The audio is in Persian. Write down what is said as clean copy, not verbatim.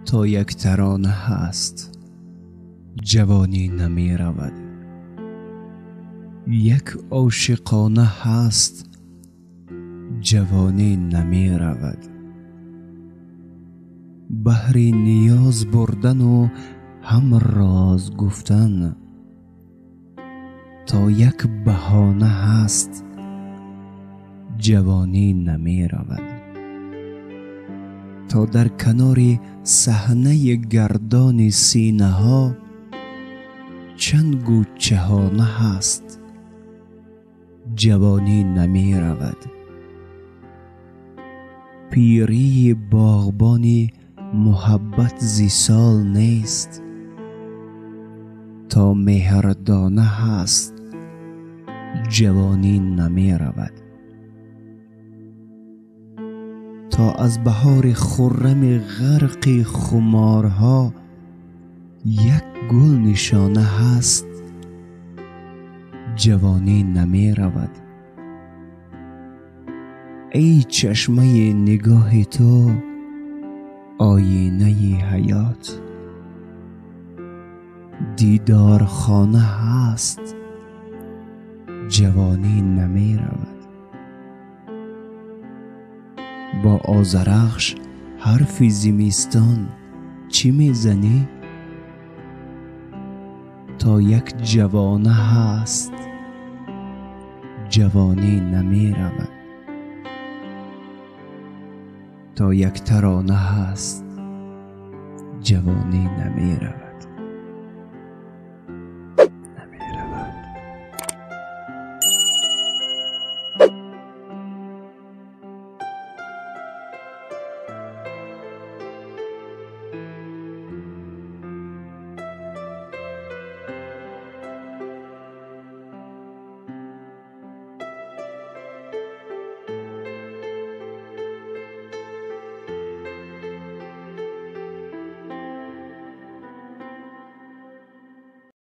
تا یک ترانه هست جوانی نمی رود. یک عاشقانه هست جوانی نمی رود. بهر نیاز بردن و هم راز گفتن تا یک بهانه هست جوانی نمی رود. تا در کنار صحنه گردان سینه ها چند گوچهانه هست جوانی نمی رود. پیری باغبانی محبت زی سال نیست تا مهردانه هست جوانی نمی رود. تا از بهار خرم غرق خمارها یک گل نشانه هست جوانی نمی رود. ای چشمه نگاه تو آینه حیات، دیدار خانه هست جوانی نمی رود. با آذرخش حرف زمستان چی میزنی؟ تا یک جوانه هست جوانی نمی رود. تا یک ترانه هست جوانی نمی رود.